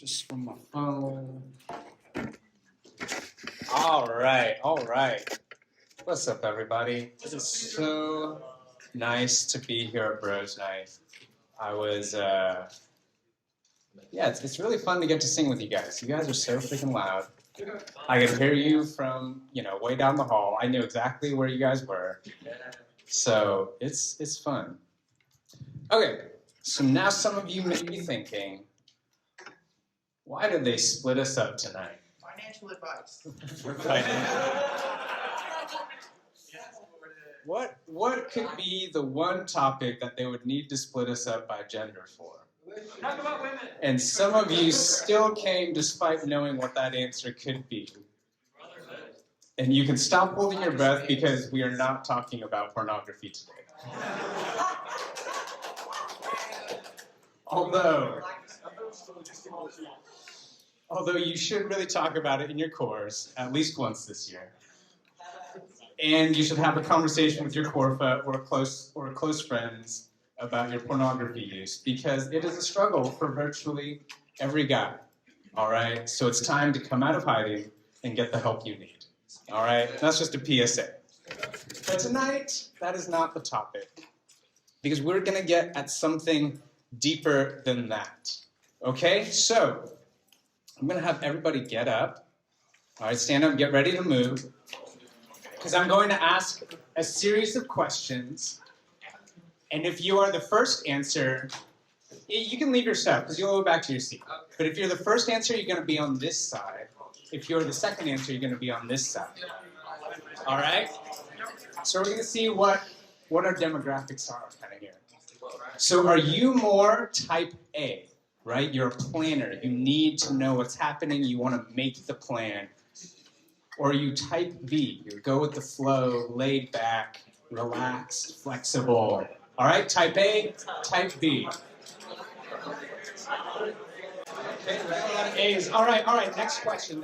Just from my phone. All right. What's up, everybody? It is so nice to be here at Bros Night. It's really fun to get to sing with you guys. You guys are so freaking loud. I could hear you from, way down the hall. I knew exactly where you guys were. So it's fun. Okay, so now some of you may be thinking, why did they split us up tonight? Financial advice. What could be the one topic that they would need to split us up by gender for? Talk about women. And some of you still came despite knowing what that answer could be. And you can stop holding your breath because we are not talking about pornography today. Although you should really talk about it in your course at least once this year. And you should have a conversation with your Corfa or close friends about your pornography use, because it is a struggle for virtually every guy. All right? So it's time to come out of hiding and get the help you need. All right? That's just a PSA. But tonight, that is not the topic, because we're going to get at something deeper than that. Okay? So I'm going to have everybody get up. All right, stand up, get ready to move. Because I'm going to ask a series of questions. And if you are the first answer, you can leave your stuff because you'll go back to your seat. But if you're the first answer, you're going to be on this side. If you're the second answer, you're going to be on this side. All right? So we're going to see what our demographics are kind of here. So are you more type A? Right? You're a planner. You need to know what's happening. You want to make the plan. Or are you type B? You go with the flow, laid back, relaxed, flexible. All right? Type A, type B. Okay, a lot of A's. All right. Next question.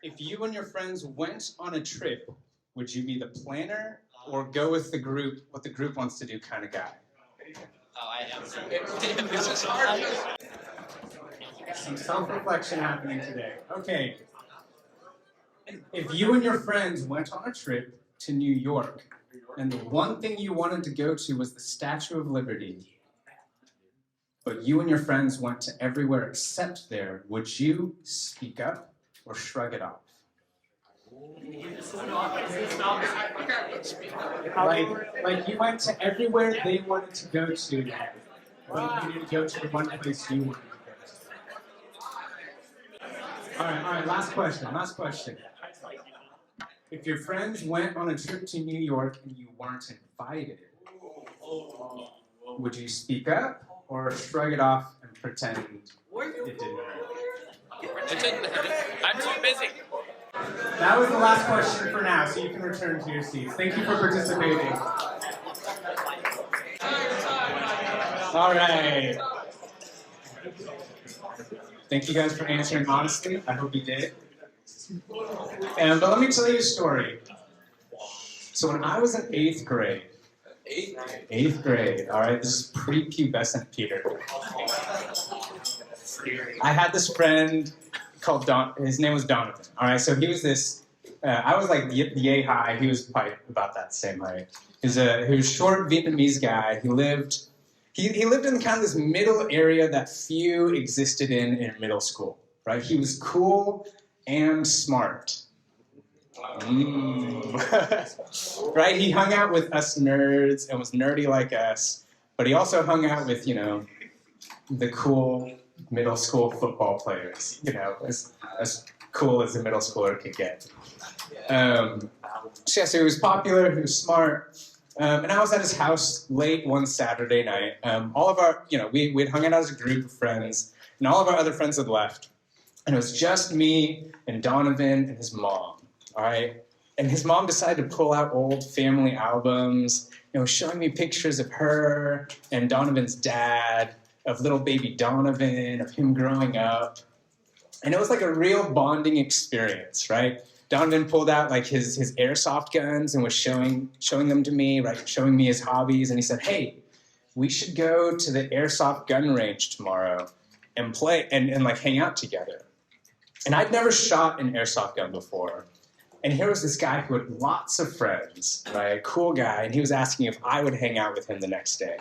If you and your friends went on a trip, would you be the planner or go with the group, what the group wants to do kind of guy? I am. This is hard. Some self-reflection happening today. Okay. If you and your friends went on a trip to New York, and the one thing you wanted to go to was the Statue of Liberty, but you and your friends went to everywhere except there, would you speak up or shrug it off? Like you went to everywhere they wanted to go to, but you didn't go to the one place you wanted to go to. All right, last question. If your friends went on a trip to New York and you weren't invited, would you speak up or shrug it off and pretend it didn't hurt? I'm too busy. That was the last question for now, so you can return to your seats. Thank you for participating. All right. Thank you guys for answering honestly. I hope you did. But let me tell you a story. So when I was in 8th grade, all right, this is pre-pubescent Peter. I had this friend called his name was Donovan. All right, so he was this. I was like yay high. He was probably about that same height. He was a short Vietnamese guy. He lived in kind of this middle area that few existed in middle school. Right? He was cool and smart. Right? He hung out with us nerds and was nerdy like us, but he also hung out with the cool middle school football players, as cool as a middle schooler could get. So he was popular, he was smart, and I was at his house late one Saturday night. All of our, we'd hung out as a group of friends, and all of our other friends had left, and it was just me and Donovan and his mom, all right? And his mom decided to pull out old family albums, showing me pictures of her and Donovan's dad, of little baby Donovan, of him growing up. And it was like a real bonding experience, right? Donovan pulled out like his airsoft guns and was showing them to me, right? Showing me his hobbies. And he said, hey, we should go to the airsoft gun range tomorrow and play and like hang out together. And I'd never shot an airsoft gun before. And here was this guy who had lots of friends, right? Cool guy, and he was asking if I would hang out with him the next day.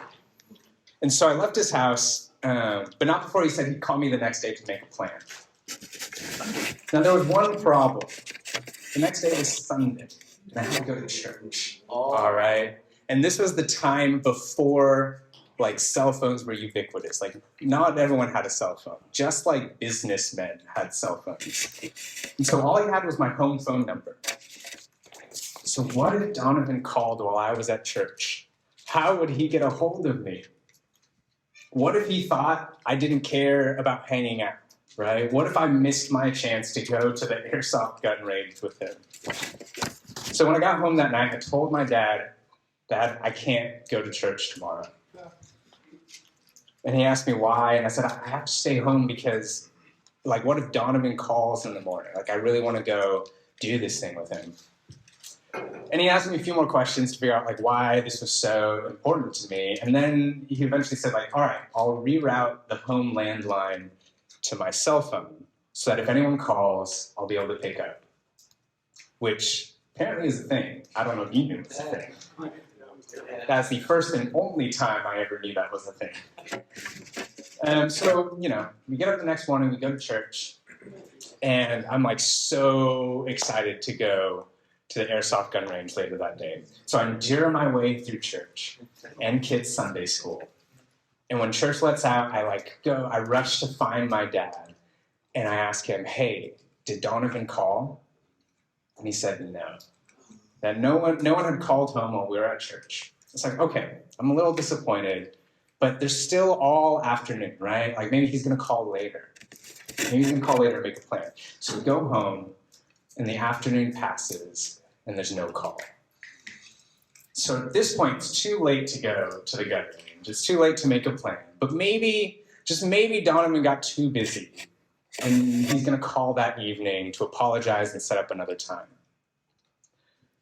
And so I left his house, but not before he said he'd call me the next day to make a plan. Now there was one problem. The next day was Sunday, and I had to go to church. All right. And this was the time before like cell phones were ubiquitous. Like not everyone had a cell phone. Just like businessmen had cell phones. And so all he had was my home phone number. So what if Donovan called while I was at church? How would he get a hold of me? What if he thought I didn't care about hanging out, right? What if I missed my chance to go to the airsoft gun range with him? So when I got home that night, I told my dad, Dad, I can't go to church tomorrow. And he asked me why, and I said, I have to stay home because, like, what if Donovan calls in the morning? Like, I really want to go do this thing with him. And he asked me a few more questions to figure out, like, why this was so important to me. And then he eventually said, like, all right, I'll reroute the home landline to my cell phone so that if anyone calls, I'll be able to pick up. Which apparently is a thing. I don't know if you knew it was a thing. That's the first and only time I ever knew that was a thing. So, you know, we get up the next morning, we go to church, and I'm like so excited to go to the airsoft gun range later that day. So I endure my way through church and kids' Sunday school. And when church lets out, I rush to find my dad, and I ask him, hey, did Donovan call? And he said no. That no one had called home while we were at church. It's like, okay, I'm a little disappointed, but there's still all afternoon, right? Like maybe he's gonna call later. Maybe he's gonna call later and make a plan. So we go home, and the afternoon passes, and there's no call. So at this point, it's too late to go to the gun range. It's too late to make a plan. But maybe, just maybe Donovan got too busy, and he's gonna call that evening to apologize and set up another time.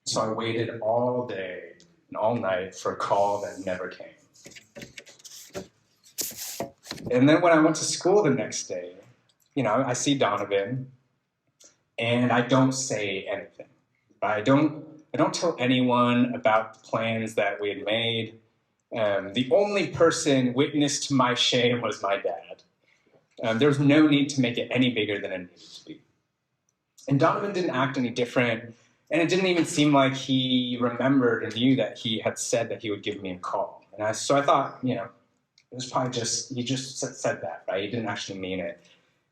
So I waited all day and all night for a call that never came. And then when I went to school the next day, you know, I see Donovan, and I don't say anything. I don't tell anyone about the plans that we had made. The only person witness to my shame was my dad. There was no need to make it any bigger than it needed to be. And Donovan didn't act any different. And it didn't even seem like he remembered and knew that he had said that he would give me a call. And so I thought, you know, it was probably he just said that, right? He didn't actually mean it.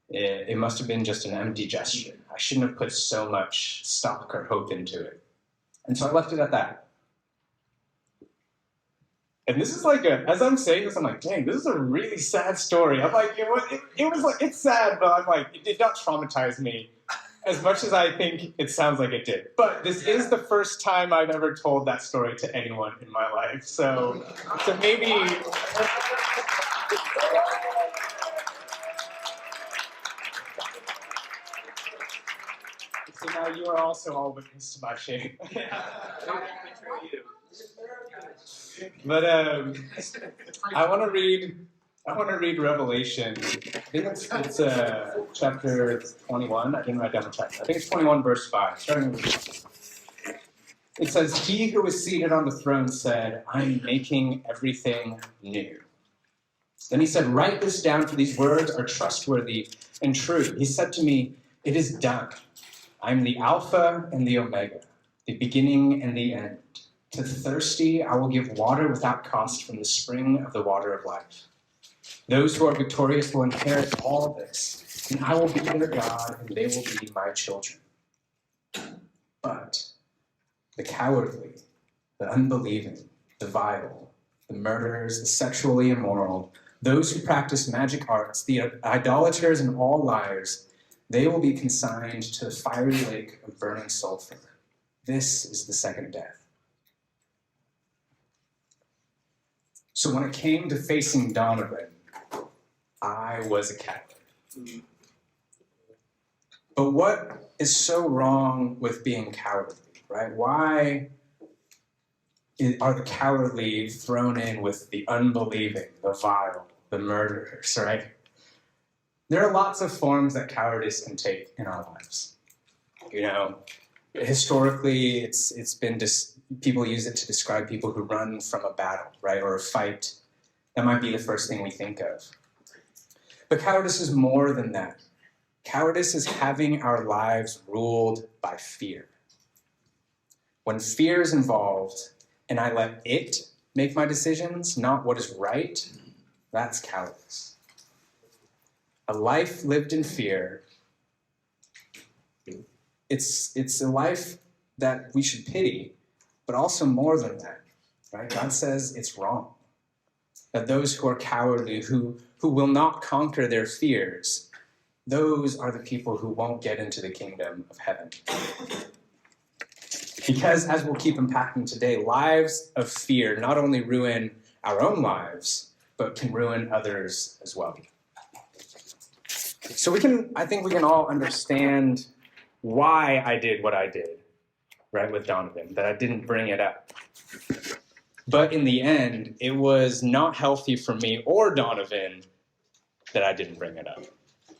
It must have been just an empty gesture. I shouldn't have put so much stock or hope into it. And so I left it at that. And this is like as I'm saying this, I'm like, dang, this is a really sad story. I'm like, it was like, it's sad, but I'm like, it did not traumatize me as much as I think it sounds like it did. But this is the first time I've ever told that story to anyone in my life. So maybe... So now you are also all witness to my shame. But I want to read Revelation. I think it's chapter 21. I didn't write down the chapter. I think it's 21, verse 5. Starting with it says, "He who was seated on the throne said, I'm making everything new." Then he said, "Write this down, for these words are trustworthy and true." He said to me, "It is done. I am the Alpha and the Omega, the beginning and the end. To the thirsty, I will give water without cost from the spring of the water of life. Those who are victorious will inherit all this, and I will be their God, and they will be my children. But the cowardly, the unbelieving, the vile, the murderers, the sexually immoral, those who practice magic arts, the idolaters, and all liars, they will be consigned to the fiery lake of burning sulfur. This is the second death." So when it came to facing Donovan, I was a coward. But what is so wrong with being cowardly, right? Why are the cowardly thrown in with the unbelieving, the vile, the murderers, right? There are lots of forms that cowardice can take in our lives. Historically, it's been people use it to describe people who run from a battle, right, or a fight. That might be the first thing we think of. But cowardice is more than that. Cowardice is having our lives ruled by fear. When fear is involved and I let it make my decisions, not what is right, that's cowardice. A life lived in fear, it's a life that we should pity, but also more than that, right? God says it's wrong. That those who are cowardly, who will not conquer their fears, those are the people who won't get into the kingdom of heaven. Because, as we'll keep unpacking today, lives of fear not only ruin our own lives, but can ruin others as well. So I think we can all understand why I did what I did, right, with Donovan, that I didn't bring it up. But in the end, it was not healthy for me or Donovan that I didn't bring it up,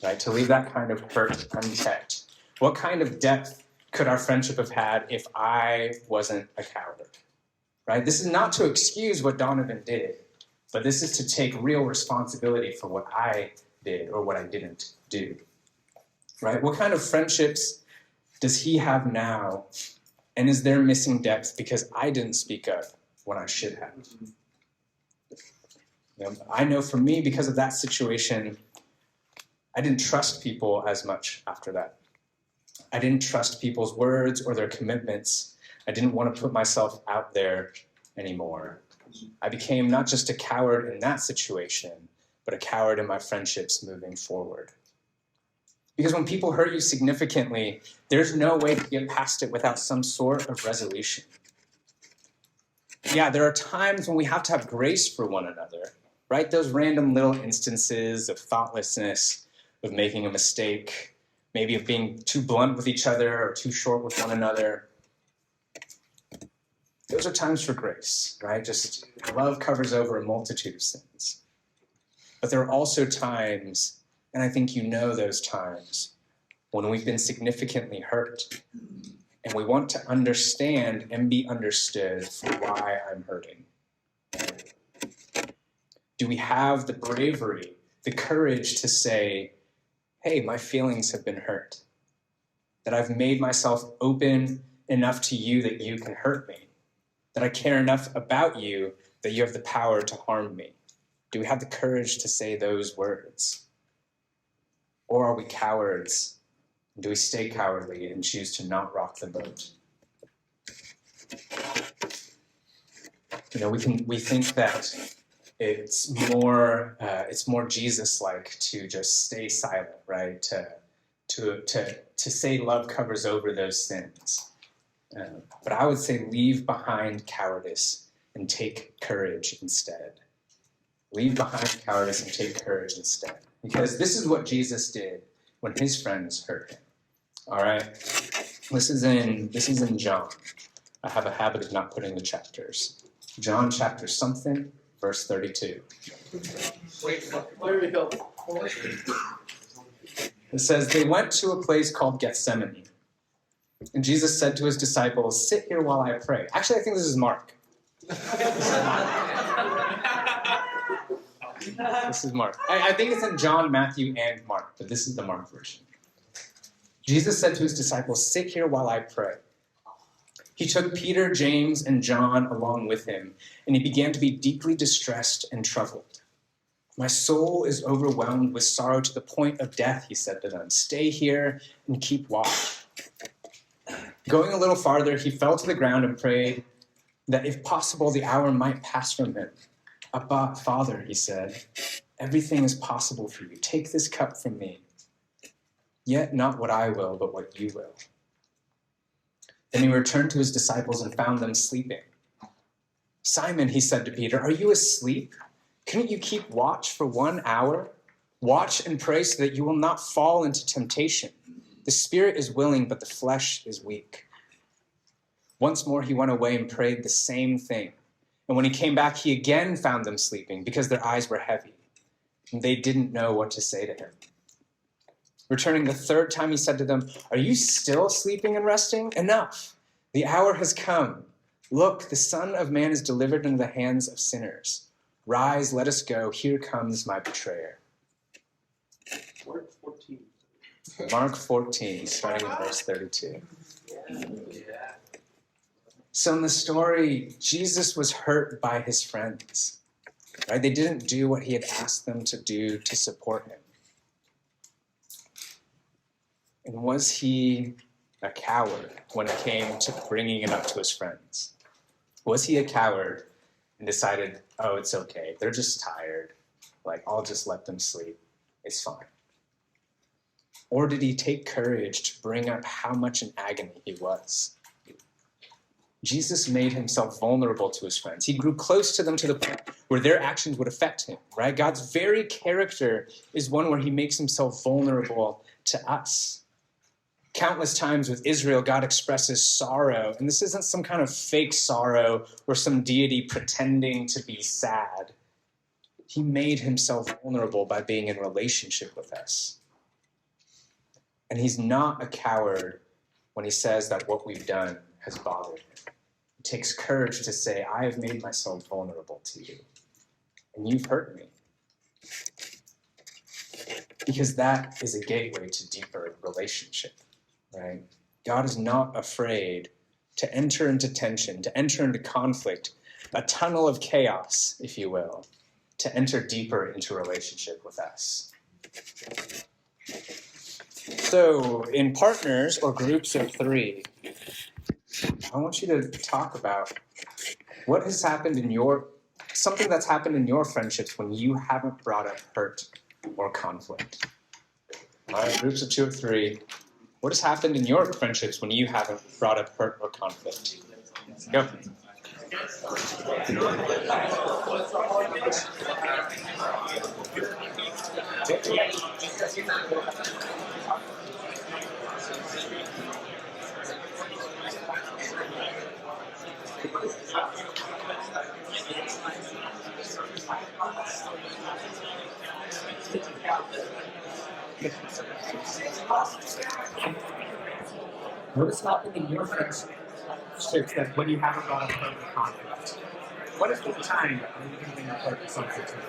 right, to leave that kind of hurt unchecked. What kind of depth could our friendship have had if I wasn't a coward, right? This is not to excuse what Donovan did, but this is to take real responsibility for what I did or what I didn't do, right? What kind of friendships does he have now, and is there missing depth because I didn't speak up when I should have? I know for me, because of that situation, I didn't trust people as much after that. I didn't trust people's words or their commitments. I didn't want to put myself out there anymore. I became not just a coward in that situation, but a coward in my friendships moving forward. Because when people hurt you significantly, there's no way to get past it without some sort of resolution. Yeah, there are times when we have to have grace for one another, right? Those random little instances of thoughtlessness, of making a mistake, maybe of being too blunt with each other or too short with one another. Those are times for grace, right? Just love covers over a multitude of sins. But there are also times, and I think you know those times, when we've been significantly hurt and we want to understand and be understood for why I'm hurting. Do we have the bravery, the courage to say, hey, my feelings have been hurt, that I've made myself open enough to you that you can hurt me, that I care enough about you that you have the power to harm me? Do we have the courage to say those words? Or are we cowards? Do we stay cowardly and choose to not rock the boat? We think that it's more Jesus-like to just stay silent, right? To say love covers over those sins. But I would say leave behind cowardice and take courage instead. Leave behind cowardice and take courage instead. Because this is what Jesus did when his friends hurt him. All right? This is in John. I have a habit of not putting the chapters. John chapter something, verse 32. Where we go? It says, they went to a place called Gethsemane. And Jesus said to his disciples, sit here while I pray. Actually, I think this is Mark. This is Mark. I think it's in John, Matthew, and Mark, but this is the Mark version. Jesus said to his disciples, sit here while I pray. He took Peter, James, and John along with him, and he began to be deeply distressed and troubled. My soul is overwhelmed with sorrow to the point of death, he said to them. Stay here and keep watch. Going a little farther, he fell to the ground and prayed that if possible, the hour might pass from him. Abba, Father, he said, everything is possible for you. Take this cup from me. Yet not what I will, but what you will. Then he returned to his disciples and found them sleeping. Simon, he said to Peter, are you asleep? Couldn't you keep watch for 1 hour? Watch and pray so that you will not fall into temptation. The spirit is willing, but the flesh is weak. Once more he went away and prayed the same thing. And when he came back, he again found them sleeping because their eyes were heavy. And they didn't know what to say to him. Returning the third time, he said to them, "Are you still sleeping and resting? Enough! The hour has come. Look, the Son of Man is delivered into the hands of sinners. Rise, let us go. Here comes my betrayer." Mark 14. Mark 14, starting in verse 32. So in the story, Jesus was hurt by his friends. Right? They didn't do what he had asked them to do to support him. And was he a coward when it came to bringing it up to his friends? Was he a coward and decided, oh, it's okay, they're just tired, like, I'll just let them sleep, it's fine? Or did he take courage to bring up how much in agony he was? Jesus made himself vulnerable to his friends. He grew close to them to the point where their actions would affect him, right? God's very character is one where he makes himself vulnerable to us. Countless times with Israel, God expresses sorrow, and this isn't some kind of fake sorrow or some deity pretending to be sad. He made himself vulnerable by being in relationship with us. And he's not a coward when he says that what we've done has bothered him. It takes courage to say, I have made myself vulnerable to you, and you've hurt me. Because that is a gateway to deeper relationship, right? God is not afraid to enter into tension, to enter into conflict, a tunnel of chaos, if you will, to enter deeper into relationship with us. So, in partners or groups of three, I want you to talk about what has happened in something that's happened in your friendships when you haven't brought up hurt or conflict. All right, groups of 2 or 3. What has happened in your friendships when you haven't brought up hurt or conflict? Go. What has happened in your friendships that when you haven't brought up hurt or conflict? What is the time when you can bring up hurt or conflict?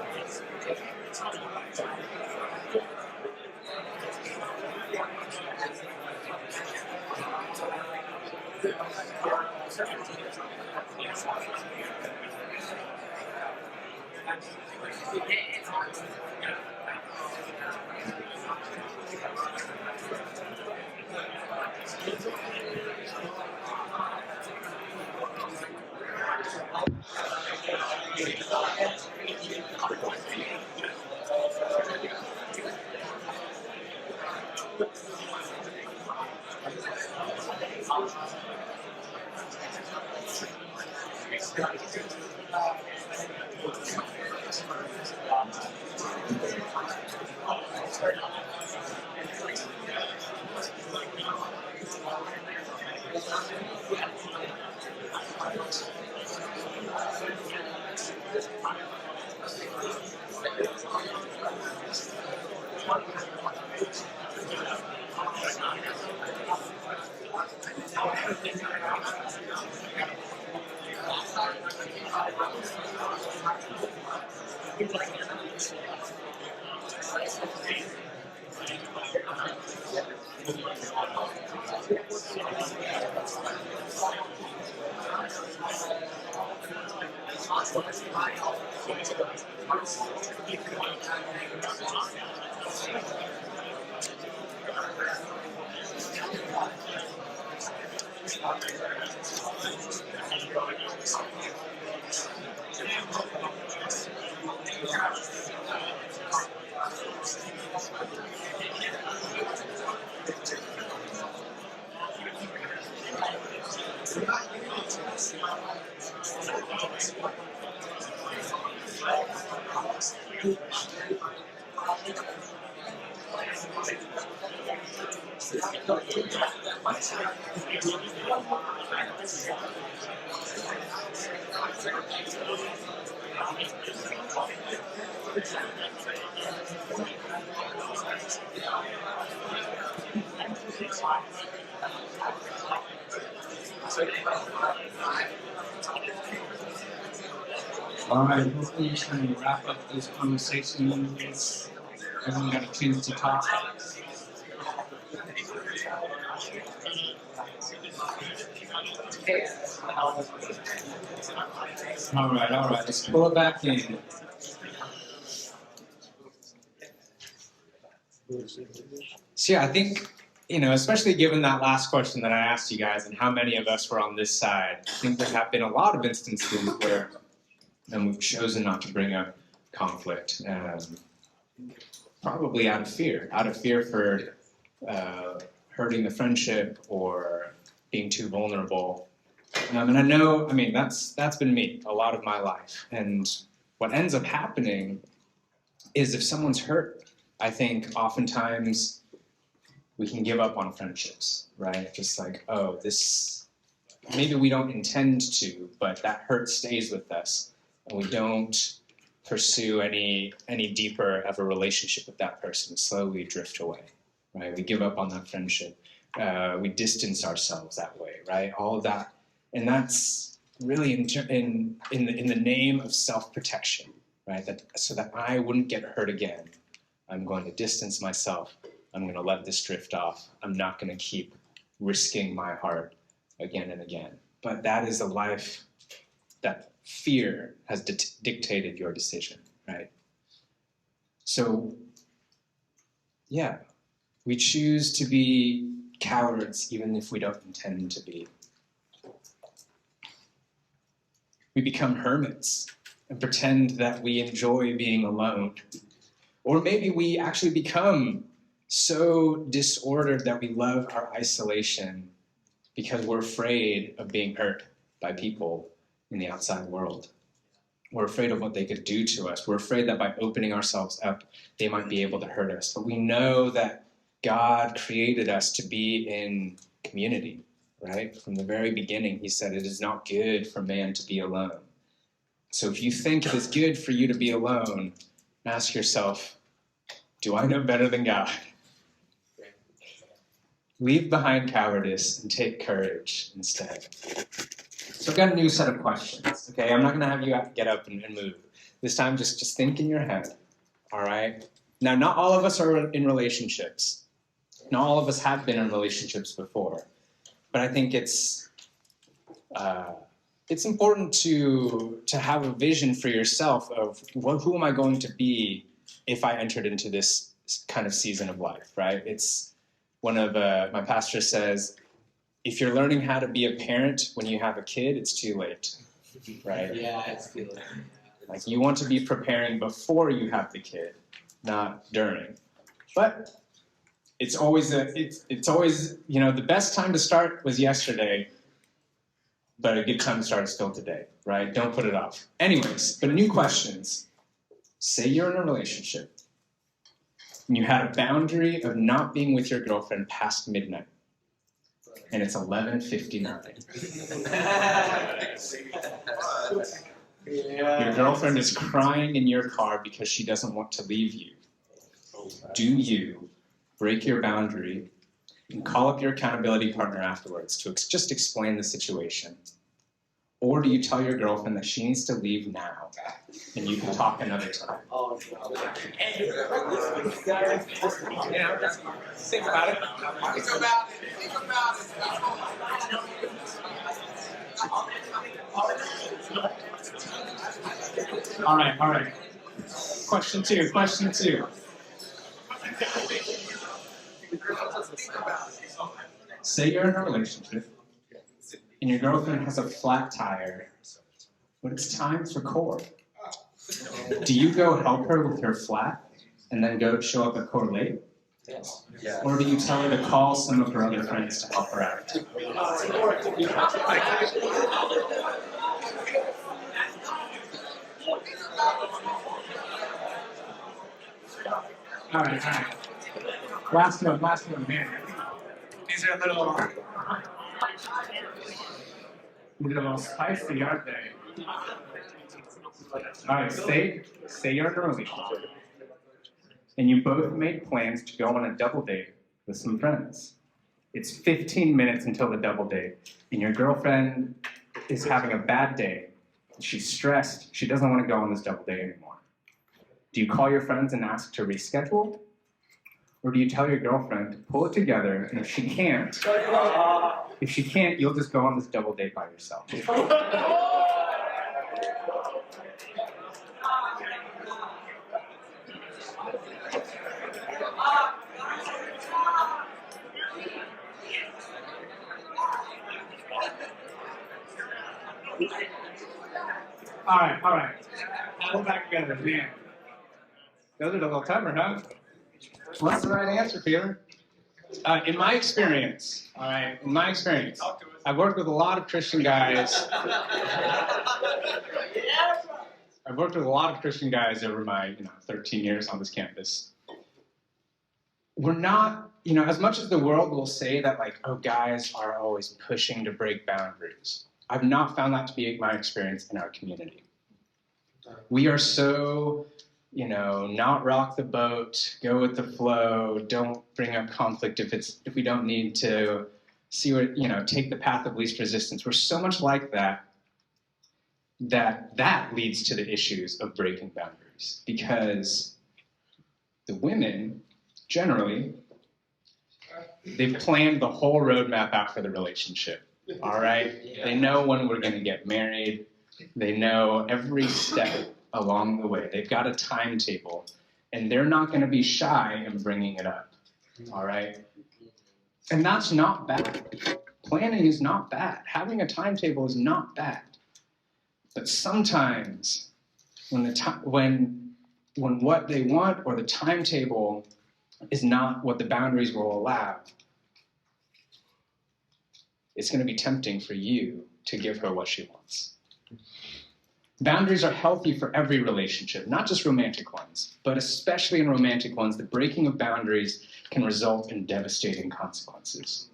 All right, hopefully we can wrap up this conversation. Everyone got a chance to talk. All right, let's pull it back in. So yeah, I think, especially given that last question that I asked you guys and how many of us were on this side, I think there have been a lot of instances where we've chosen not to bring up conflict, probably out of fear for hurting the friendship or being too vulnerable. And I know, that's been me a lot of my life. And what ends up happening is if someone's hurt, I think oftentimes we can give up on friendships, right? Just like, oh, this, maybe we don't intend to, but that hurt stays with us. And we don't pursue any deeper of a relationship with that person. Slowly drift away, right? We give up on that friendship. We distance ourselves that way, right? All of that. And that's really in the name of self-protection, right? So that I wouldn't get hurt again. I'm going to distance myself. I'm going to let this drift off. I'm not going to keep risking my heart again and again. But that is a life that fear has dictated your decision, right? So, yeah, we choose to be cowards even if we don't intend to be. We become hermits and pretend that we enjoy being alone. Or maybe we actually become so disordered that we love our isolation because we're afraid of being hurt by people in the outside world. We're afraid of what they could do to us. We're afraid that by opening ourselves up, they might be able to hurt us. But we know that God created us to be in community, right? From the very beginning, he said, it is not good for man to be alone. So if you think it is good for you to be alone, ask yourself, do I know better than God? Leave behind cowardice and take courage instead. So I've got a new set of questions, okay? I'm not going to have you get up and move. This time, just think in your head, all right? Now, not all of us are in relationships. Not all of us have been in relationships before. But I think it's important to have a vision for yourself of who am I going to be if I entered into this kind of season of life, right? It's one of my pastor says, if you're learning how to be a parent when you have a kid, it's too late, right? Yeah, it's too late. Like you want to be preparing before you have the kid, not during. But it's always the best time to start was yesterday, but a good time to start is still today, right? Don't put it off. Anyways, but new questions. Say you're in a relationship and you had a boundary of not being with your girlfriend past midnight. And it's 11:59. Your girlfriend is crying in your car because she doesn't want to leave you. Do you break your boundary and call up your accountability partner afterwards to just explain the situation? Or do you tell your girlfriend that she needs to leave now and you can talk another time? Think about it. All right. Question two. Say you're in a relationship and your girlfriend has a flat tire, but it's time for core. Do you go help her with her flat and then go show up at core late? Yes. Or do you tell her to call some of her other friends to help her out? All right. Last one, man. These are a little spicy, aren't they? All right, say you're in a relationship, and you both made plans to go on a double date with some friends. It's 15 minutes until the double date, and your girlfriend is having a bad day. She's stressed. She doesn't want to go on this double date anymore. Do you call your friends and ask to reschedule? Or do you tell your girlfriend to pull it together, and if she can't, you'll just go on this double date by yourself? All right. Now we're back together, man. Those are a little tougher, huh? What's the right answer, Peter? In my experience, I've worked with a lot of Christian guys. I've worked with a lot of Christian guys over my 13 years on this campus. We're not, as much as the world will say that guys are always pushing to break boundaries, I've not found that to be my experience in our community. We are so, not rock the boat, go with the flow, don't bring up conflict if we don't need to, see what, take the path of least resistance. We're so much like that leads to the issues of breaking boundaries, because the women, generally, they've planned the whole roadmap out for the relationship, all right? Yeah. They know when we're gonna get married. They know every step along the way. They've got a timetable, and they're not gonna be shy in bringing it up, all right? And that's not bad. Planning is not bad. Having a timetable is not bad. But sometimes when what they want or the timetable is not what the boundaries will allow, it's going to be tempting for you to give her what she wants. Boundaries are healthy for every relationship, not just romantic ones, but especially in romantic ones, the breaking of boundaries can result in devastating consequences.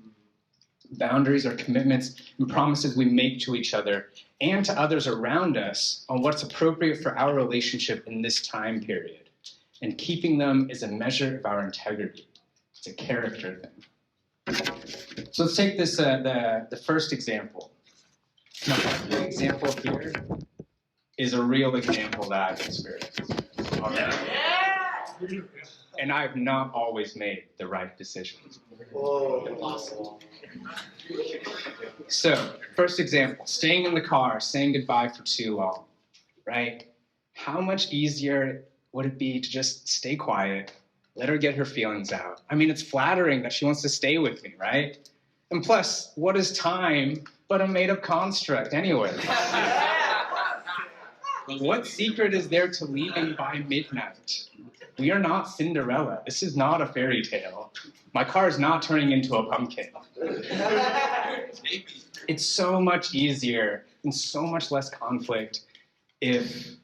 Boundaries are commitments and promises we make to each other and to others around us on what's appropriate for our relationship in this time period. And keeping them is a measure of our integrity. It's a character thing. So let's take this, the first example. Now, the example here is a real example that I've experienced. All right? Yeah. And I've not always made the right decisions. Whoa. So, first example, staying in the car, saying goodbye for too long, right? How much easier would it be to just stay quiet, let her get her feelings out? I mean, it's flattering that she wants to stay with me, right? And plus, what is time but a made-up construct anyway? What secret is there to leaving by midnight? We are not Cinderella. This is not a fairy tale. My car is not turning into a pumpkin. It's so much easier and so much less conflict if,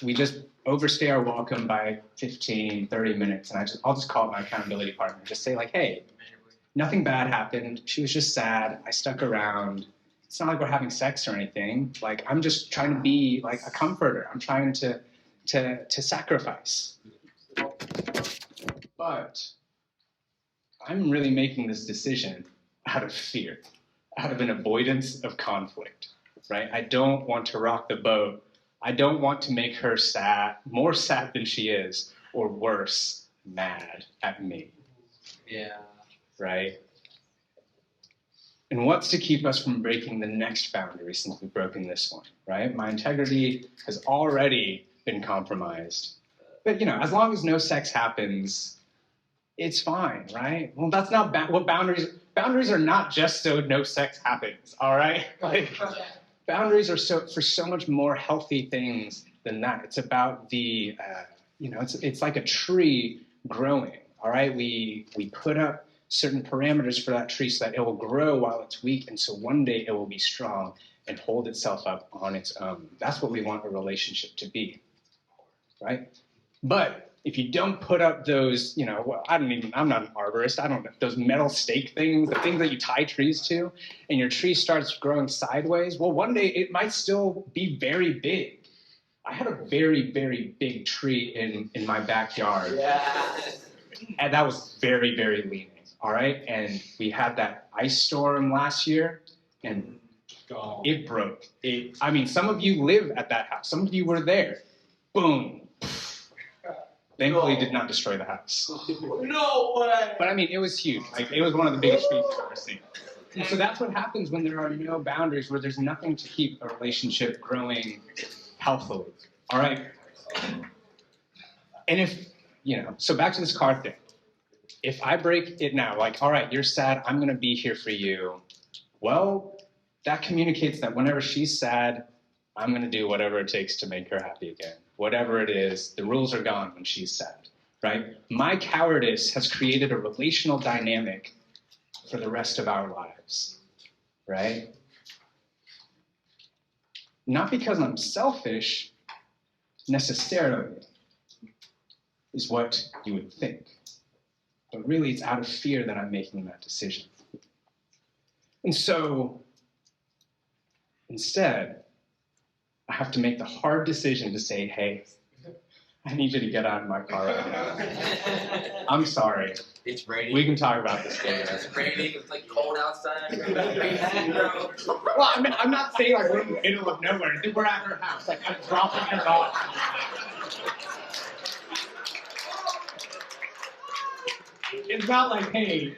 we just overstay our welcome by 15, 30 minutes. And I'll just call it my accountability partner. Just say hey, nothing bad happened. She was just sad. I stuck around. It's not like we're having sex or anything. I'm just trying to be a comforter. I'm trying to sacrifice. But I'm really making this decision out of fear, out of an avoidance of conflict, right? I don't want to rock the boat. I don't want to make her sad, more sad than she is, or worse, mad at me. Yeah. Right? And what's to keep us from breaking the next boundary since we've broken this one, right? My integrity has already been compromised. But, as long as no sex happens, it's fine, right? Well, that's not what boundaries are not just so no sex happens, all right? Boundaries are for so much more healthy things than that. It's about the, it's like a tree growing, all right? We put up certain parameters for that tree so that it will grow while it's weak, and so one day it will be strong and hold itself up on its own. That's what we want a relationship to be, right? But if you don't put up those, I'm not an arborist, I don't know, those metal stake things, the things that you tie trees to, and your tree starts growing sideways, well, one day it might still be very big. I had a very, very big tree in my backyard. Yeah. And that was very, very leaning. all right? And we had that ice storm last year, and it broke. I mean, some of you live at that house. Some of you were there. Boom. Thankfully, it did not destroy the house. No way! But I mean, it was huge. Like, it was one of the biggest streets I've ever seen. And so that's what happens when there are no boundaries, where there's nothing to keep a relationship growing healthily. All right? And if, so back to this car thing. If I break it now, like, all right, you're sad, I'm going to be here for you. Well, that communicates that whenever she's sad, I'm going to do whatever it takes to make her happy again. Whatever it is, the rules are gone when she's sad, right? My cowardice has created a relational dynamic for the rest of our lives, right? Not because I'm selfish, necessarily, is what you would think. But really, it's out of fear that I'm making that decision. And so, instead, I have to make the hard decision to say, hey, I need you to get out of my car right now. I'm sorry. It's raining. We can talk about this later. It's raining. It's like cold outside. Well, I'm not saying like we're in the middle of nowhere. I think we're at her house. Like, I'm dropping her off. It's not like, hey,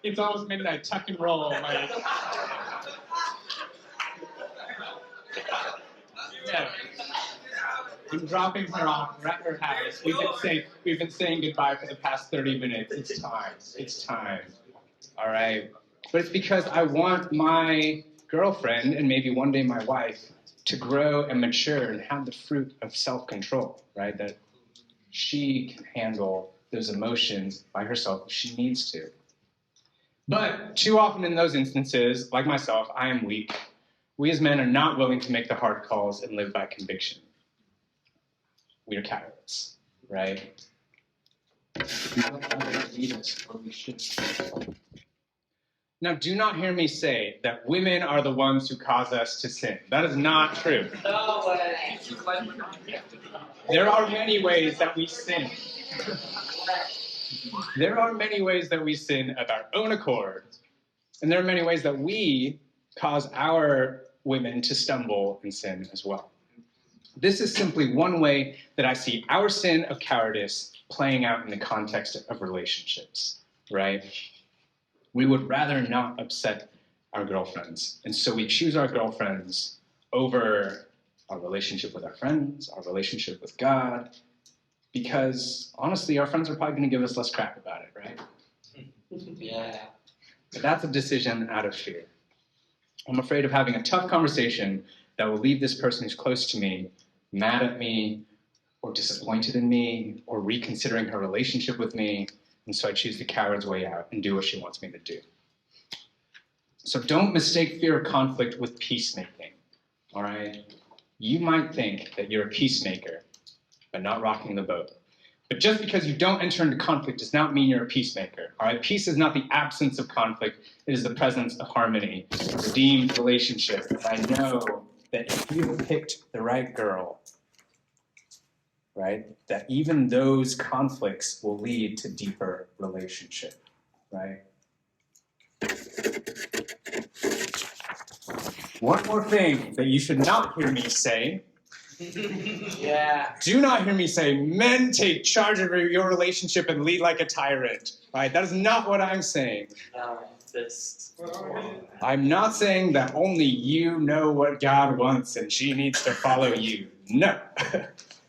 it's almost midnight, tuck and roll. Like, yeah. I'm dropping her off. We're at her house. We've been saying goodbye for the past 30 minutes. It's time. It's time. All right. But it's because I want my girlfriend, and maybe one day my wife, to grow and mature and have the fruit of self-control, right? That she can handle those emotions by herself if she needs to. But too often in those instances, like myself, I am weak. We as men are not willing to make the hard calls and live by conviction. We are cowards, right? We don't always lead us where we should. Now, do not hear me say that women are the ones who cause us to sin. That is not true. No way. There are many ways that we sin. There are many ways that we sin of our own accord. And there are many ways that we cause our women to stumble and sin as well. This is simply one way that I see our sin of cowardice playing out in the context of relationships, right? We would rather not upset our girlfriends. And so we choose our girlfriends over our relationship with our friends, our relationship with God, because honestly, our friends are probably going to give us less crap about it, right? Yeah. But that's a decision out of fear. I'm afraid of having a tough conversation that will leave this person who's close to me mad at me or disappointed in me or reconsidering her relationship with me. And so I choose the coward's way out and do what she wants me to do. So don't mistake fear of conflict with peacemaking, all right? You might think that you're a peacemaker, but not rocking the boat. But just because you don't enter into conflict does not mean you're a peacemaker, all right? Peace is not the absence of conflict. It is the presence of harmony, a redeemed relationship. And I know that if you have picked the right girl, right, that even those conflicts will lead to deeper relationship, right? One more thing that you should not hear me say. Yeah. Do not hear me say, men take charge of your relationship and lead like a tyrant, right? That is not what I'm saying. I'm not saying that only you know what God wants and she needs to follow you. No.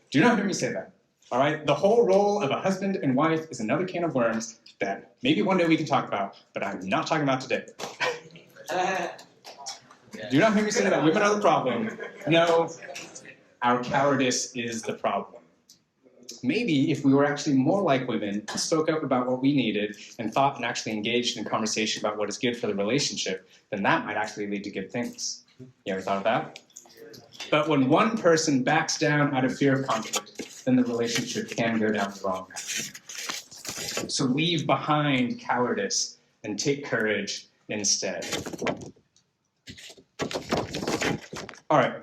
Do not hear me say that. All right? The whole role of a husband and wife is another can of worms that maybe one day we can talk about, but I'm not talking about today. Do not hear me say that women are the problem. No, our cowardice is the problem. Maybe if we were actually more like women, spoke up about what we needed, and thought and actually engaged in conversation about what is good for the relationship, then that might actually lead to good things. You ever thought of that? But when one person backs down out of fear of conflict, then the relationship can go down the wrong path. So leave behind cowardice and take courage instead. All right.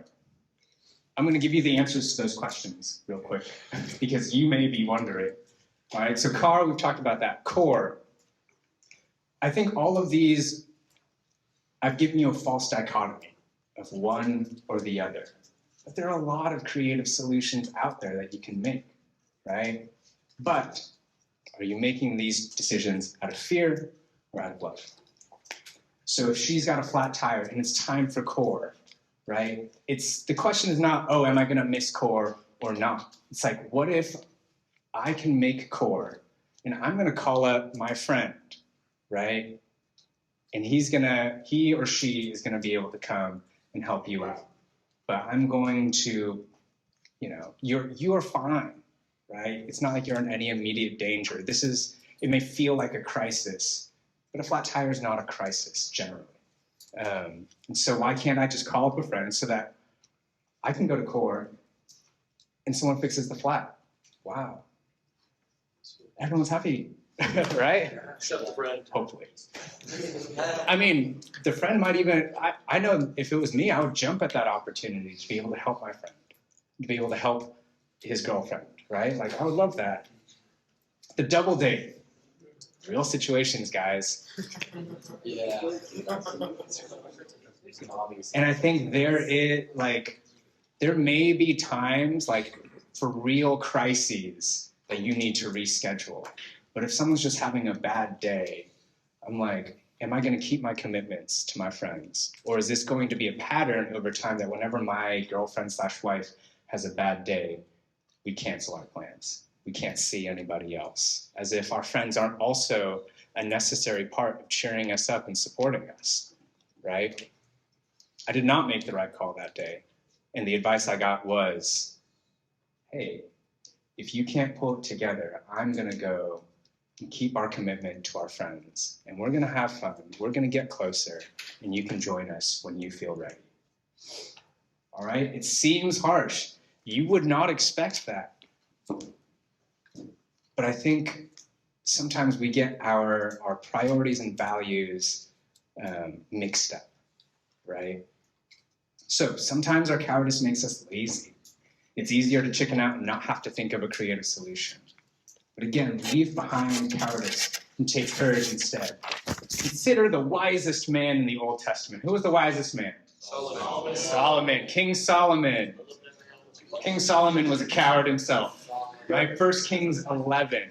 I'm going to give you the answers to those questions real quick, because you may be wondering. All right, so car, we've talked about that. Core. I think all of these, I've given you a false dichotomy of one or the other. But there are a lot of creative solutions out there that you can make, right? But are you making these decisions out of fear or out of love? So if she's got a flat tire and it's time for core, right? The question is not, oh, am I gonna miss core or not? It's like, what if I can make core and I'm gonna call up my friend, right? And he or she is gonna be able to come and help you out. But I'm going to, you're fine, right? It's not like you're in any immediate danger. It may feel like a crisis, but a flat tire is not a crisis generally. And so why can't I just call up a friend so that I can go to core and someone fixes the flat? Wow. Everyone's happy, right? Except the friend. Hopefully. I mean, the friend might even, I know if it was me, I would jump at that opportunity to be able to help my friend, to be able to help his girlfriend, right? Like, I would love that. The double date. Real situations, guys. Yeah. And I think there may be times, like, for real crises that you need to reschedule. But if someone's just having a bad day, I'm like, am I going to keep my commitments to my friends? Or is this going to be a pattern over time that whenever my girlfriend/wife has a bad day, we cancel our plans? We can't see anybody else, as if our friends aren't also a necessary part of cheering us up and supporting us, right? I did not make the right call that day. And the advice I got was, hey, if you can't pull it together, I'm going to go and keep our commitment to our friends. And we're going to have fun. We're going to get closer. And you can join us when you feel ready. All right? It seems harsh. You would not expect that. But I think sometimes we get our priorities and values mixed up, right? So sometimes our cowardice makes us lazy. It's easier to chicken out and not have to think of a creative solution. But again, leave behind cowardice and take courage instead. Consider the wisest man in the Old Testament. Who was the wisest man? Solomon. Solomon, King Solomon. King Solomon was a coward himself, right? 1 Kings 11,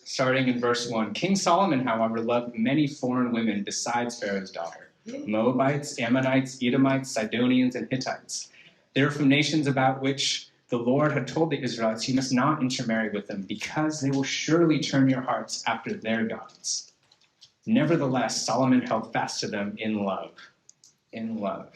starting in verse 1. King Solomon, however, loved many foreign women besides Pharaoh's daughter, Moabites, Ammonites, Edomites, Sidonians, and Hittites. They were from nations about which the Lord had told the Israelites, you must not intermarry with them, because they will surely turn your hearts after their gods. Nevertheless, Solomon held fast to them in love. In love.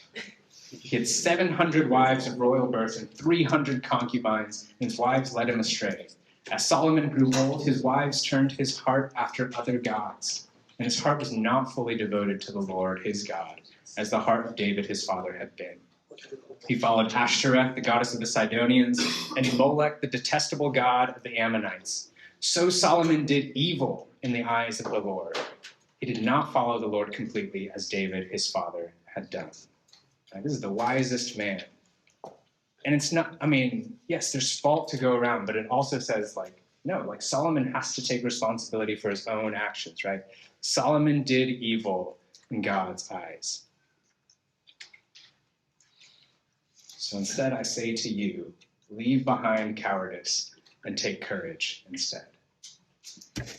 He had 700 wives of royal birth and 300 concubines, and his wives led him astray. As Solomon grew old, his wives turned his heart after other gods, and his heart was not fully devoted to the Lord, his God, as the heart of David, his father, had been. He followed Ashtoreth, the goddess of the Sidonians, and Molech, the detestable god of the Ammonites. So Solomon did evil in the eyes of the Lord. He did not follow the Lord completely, as David, his father, had done. Now, this is the wisest man. And it's not, yes, there's fault to go around, but it also says, Solomon has to take responsibility for his own actions, right? Solomon did evil in God's eyes. So instead, I say to you, leave behind cowardice and take courage instead.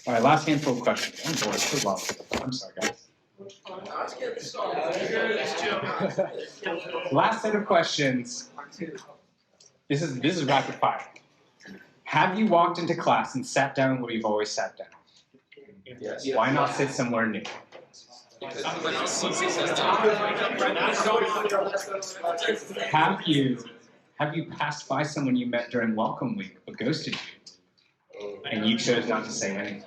All right, last handful of questions. I'm bored. Too long. I'm sorry, guys. Last set of questions. This is rapid fire. Have you walked into class and sat down where you've always sat down? Yes. Why not sit somewhere new? Have you passed by someone you met during welcome week but ghosted you, and you chose not to say anything?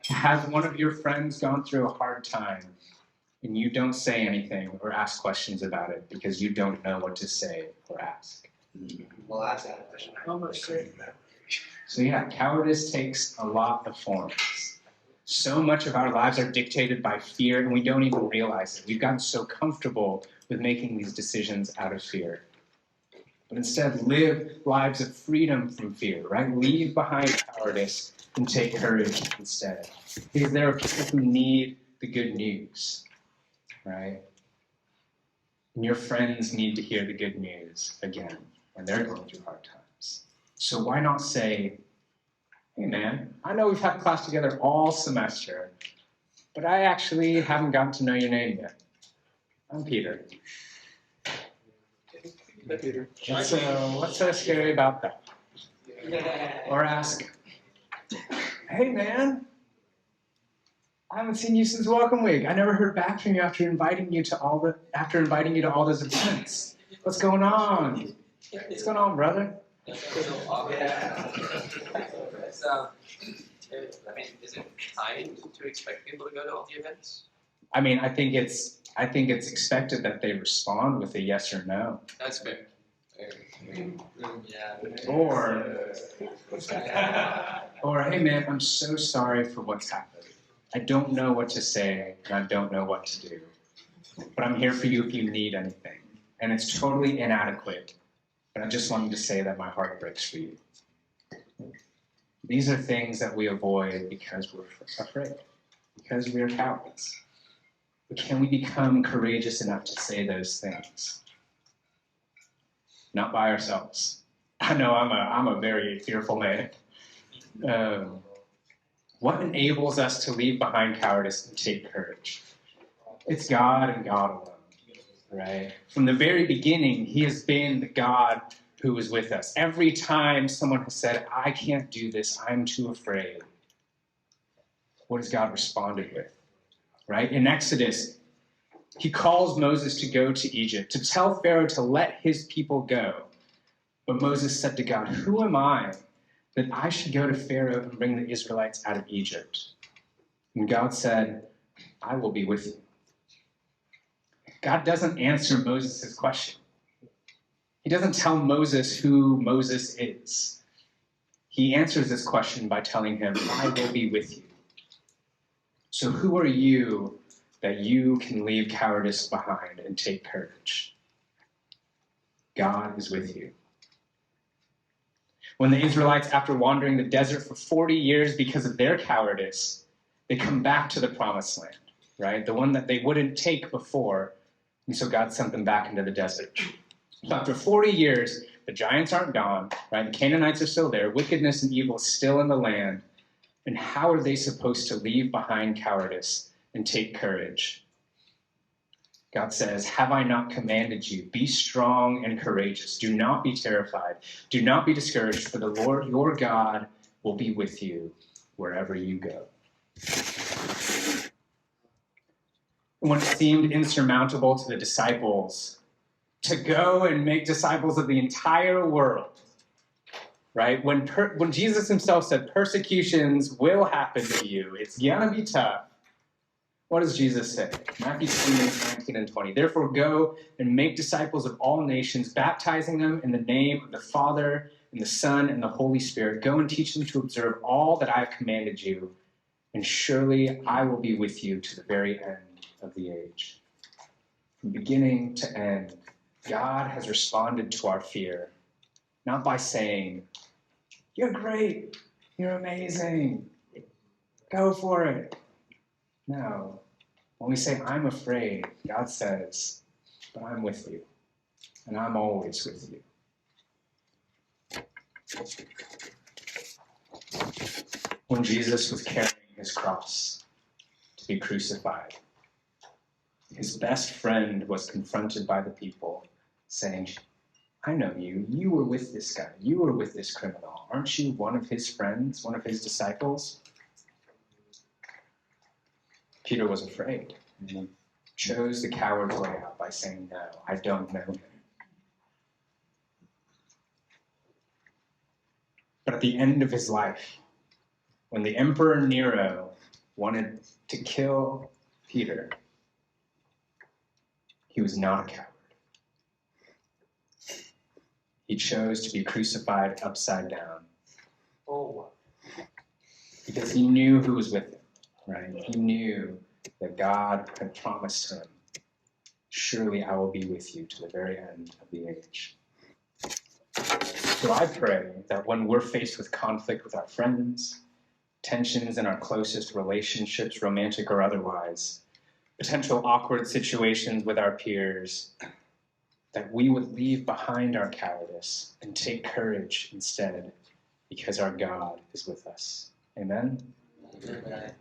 Has one of your friends gone through a hard time and you don't say anything or ask questions about it because you don't know what to say or ask? Well, ask that question. So yeah, cowardice takes a lot of forms. So much of our lives are dictated by fear, and we don't even realize it. We've gotten so comfortable with making these decisions out of fear. but instead live lives of freedom from fear, right? Leave behind cowardice and take courage instead. Because there are people who need the good news, right? And your friends need to hear the good news again when they're going through hard times. So why not say, hey man, I know we've had class together all semester, but I actually haven't gotten to know your name yet. I'm Peter. What's so scary about that? Or ask, hey man, I haven't seen you since Welcome Week. I never heard back from you after inviting you to all those events. What's going on? What's going on, brother? Is it kind to expect people to go to all the events? I mean, I think it's expected that they respond with a yes or no. That's fair. Or hey man, I'm so sorry for what's happened. I don't know what to say and I don't know what to do. But I'm here for you if you need anything. And it's totally inadequate. But I just wanted to say that my heart breaks for you. These are things that we avoid because we're afraid, because we are cowards. But can we become courageous enough to say those things? Not by ourselves. I know I'm a very fearful man. What enables us to leave behind cowardice and take courage? It's God and God alone, right? From the very beginning, He has been the God who is with us. Every time someone has said, I can't do this, I'm too afraid, what has God responded with, right? In Exodus, He calls Moses to go to Egypt, to tell Pharaoh to let his people go. But Moses said to God, who am I that I should go to Pharaoh and bring the Israelites out of Egypt? And God said, I will be with you. God doesn't answer Moses' question. He doesn't tell Moses who Moses is. He answers this question by telling him, I will be with you. So who are you that you can leave cowardice behind and take courage? God is with you. When the Israelites, after wandering the desert for 40 years because of their cowardice, they come back to the promised land, right? The one that they wouldn't take before. And so God sent them back into the desert. So after 40 years, the giants aren't gone, right? The Canaanites are still there. Wickedness and evil is still in the land. And how are they supposed to leave behind cowardice and take courage? God says, have I not commanded you? Be strong and courageous. Do not be terrified. Do not be discouraged, for the Lord your God will be with you wherever you go. When it seemed insurmountable to the disciples to go and make disciples of the entire world, right? When Jesus himself said persecutions will happen to you, it's going to be tough. What does Jesus say? Matthew 19 and 20. Therefore go and make disciples of all nations, baptizing them in the name of the Father and the Son and the Holy Spirit. Go and teach them to observe all that I have commanded you, and surely I will be with you to the very end of the age. From beginning to end, God has responded to our fear, not by saying, you're great, you're amazing, go for it. No. When we say, I'm afraid, God says, but I'm with you, and I'm always with you. When Jesus was carrying his cross to be crucified, his best friend was confronted by the people, saying, I know you. You were with this guy. You were with this criminal. Aren't you one of his friends, one of his disciples? Peter was afraid, and he chose the coward's way out by saying, no, I don't know him. But at the end of his life, when the Emperor Nero wanted to kill Peter, he was not a coward. He chose to be crucified upside down. Because he knew who was with him, right? He knew that God had promised him, surely I will be with you to the very end of the age. So I pray that when we're faced with conflict with our friends, tensions in our closest relationships, romantic or otherwise, potential awkward situations with our peers, that we would leave behind our cowardice and take courage instead, because our God is with us. Amen? Amen.